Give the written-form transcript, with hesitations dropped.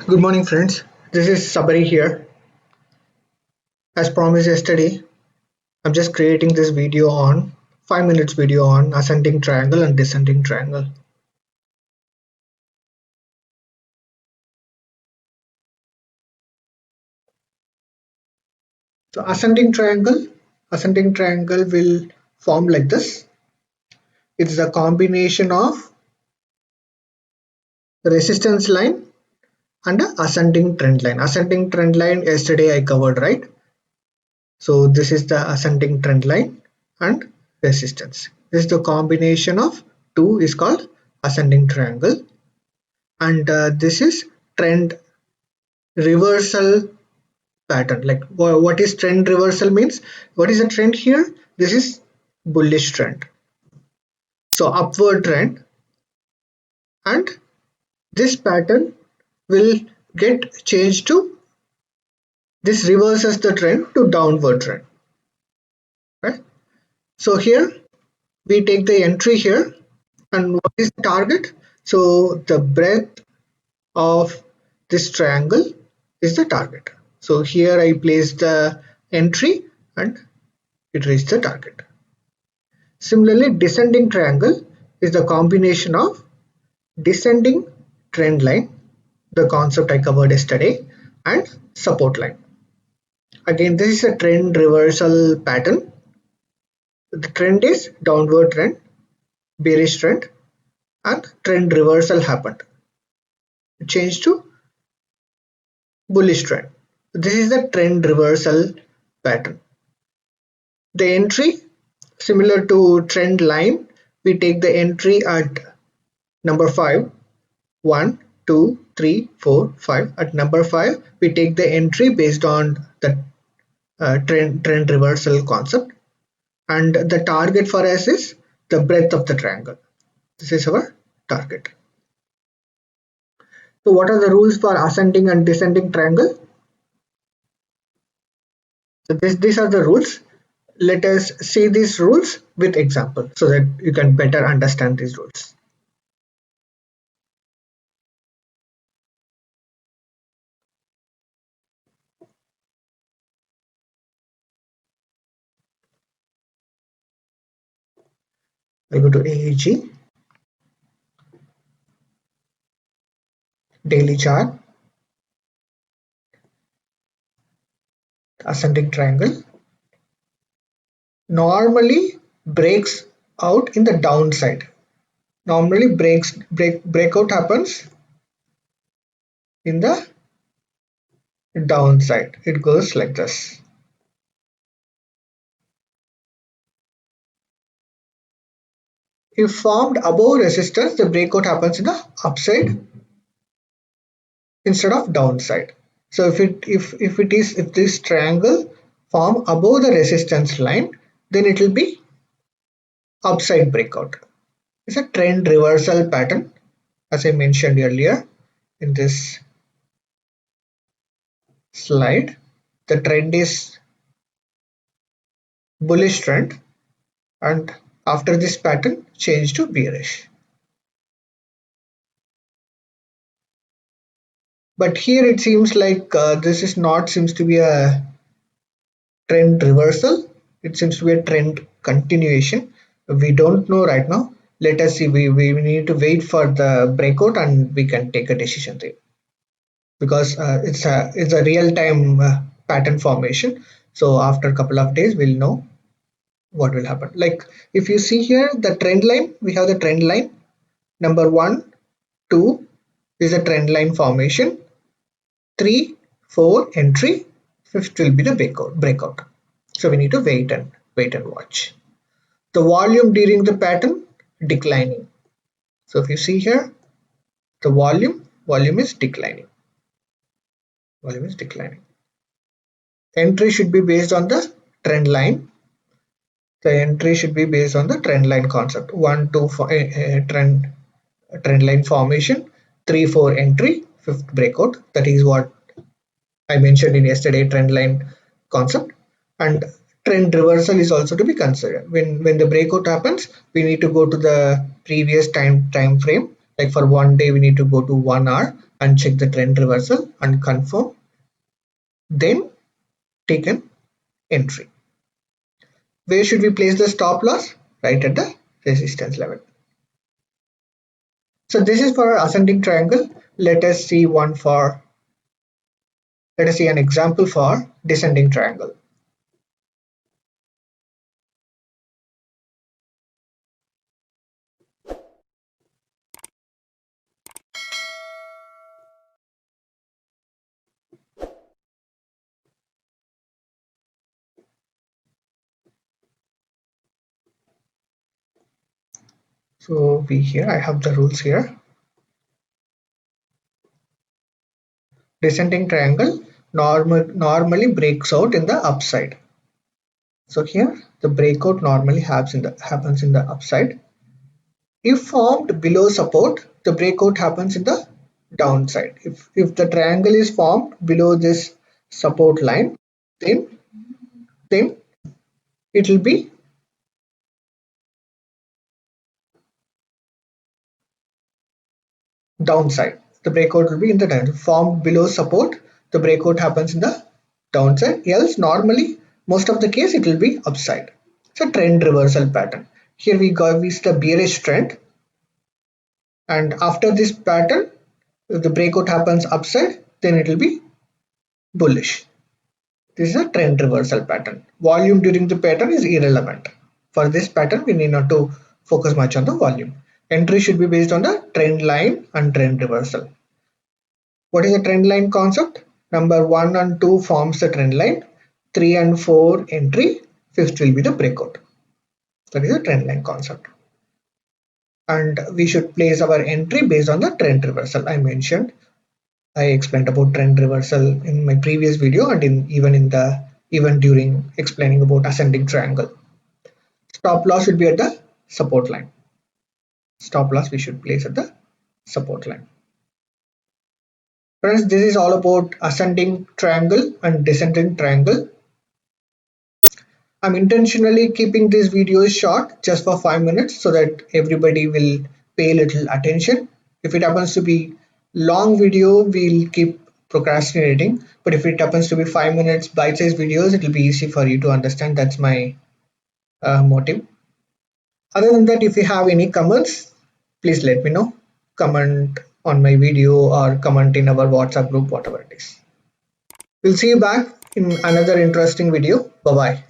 Good morning, friends. This is Sabari here. As promised yesterday, I'm just creating this video on 5 minutes video on ascending triangle and descending triangle. So ascending triangle will form like this. It's the combination of resistance line and a ascending trend line. Ascending trend line yesterday I covered, right? So this is the ascending trend line and resistance. This is the combination of two is called ascending triangle, and this is trend reversal pattern. Like what is trend reversal means? What is the trend here? This is bullish trend, so upward trend, and this pattern will get changed to, this reverses the trend to downward trend, right? So here we take the entry here, and what is the target? So the breadth of this triangle is the target. So here I place the entry and it reached the target. Similarly, descending triangle is the combination of descending trend line, the concept I covered yesterday, and support line. Again, this is a trend reversal pattern. The trend is downward trend, bearish trend, and trend reversal happened. It changed to bullish trend. This is the trend reversal pattern. The entry, similar to trend line, we take the entry at number 5, 1, 2, 3, 4, 5. At number 5, we take the entry based on the trend reversal concept, and the target for us is the breadth of the triangle. This is our target. So what are the rules for ascending and descending triangle? So these are the rules. Let us see these rules with example so that you can better understand these rules. I'll go to AEG, daily chart, ascending triangle. Normally breaks out in the downside. Normally breakout happens in the downside. It goes like this. If formed above resistance, the breakout happens in the upside instead of downside. So if this triangle form above the resistance line, then it will be upside breakout. It's a trend reversal pattern, as I mentioned earlier in this slide. The trend is bullish trend, and after this pattern change to bearish. But here it seems like this is not seems to be a trend reversal. It seems to be a trend continuation. We don't know right now. Let us see. We need to wait for the breakout and we can take a decision there, because it's a real time pattern formation. So after a couple of days we'll know what will happen. Like if you see here the trend line, we have the trend line number 1, 2 is a trend line formation, 3, 4 entry, 5th will be the breakout. So we need to wait and watch. The volume during the pattern declining. So if you see here, the volume is declining. Volume is declining. Entry should be based on the trend line. The entry should be based on the trend line concept. 1, 2 trend line formation, 3, 4 entry, 5th breakout. That is what I mentioned in yesterday trend line concept. And trend reversal is also to be considered. When the breakout happens, we need to go to the previous time frame. Like for one day we need to go to 1 hour, uncheck the trend reversal and confirm, then take an entry. Where should we place the stop loss? Right at the resistance level. So this is for our ascending triangle. Let us see an example for descending triangle. So I have the rules here. Descending triangle normally breaks out in the upside. So here the breakout normally happens in the upside. If formed below support, the breakout happens in the downside. If the triangle is formed below this support line, then it will be downside. The breakout will be in the downside. Formed below support, the breakout happens in the downside. Else normally most of the case it will be upside. It's a trend reversal pattern. Here we is the bearish trend, and after this pattern, if the breakout happens upside, then it will be bullish. This is a trend reversal pattern. Volume during the pattern is irrelevant. For this pattern, we need not to focus much on the volume. Entry should be based on the trend line and trend reversal. What is the trend line concept? Number 1 and 2 forms the trend line. 3 and 4 entry. 5th will be the breakout. That is the trend line concept. And we should place our entry based on the trend reversal. I explained about trend reversal in my previous video and even during explaining about ascending triangle. Stop loss will be at the support line. Stop loss we should place at the support line. Friends, this is all about ascending triangle and descending triangle. I'm intentionally keeping these videos short just for 5 minutes so that everybody will pay a little attention. If it happens to be long video, we'll keep procrastinating. But if it happens to be 5 minutes bite-sized videos, it will be easy for you to understand. That's my motive. Other than that, if you have any comments, please let me know. Comment on my video or comment in our WhatsApp group, whatever it is. We'll see you back in another interesting video. Bye bye.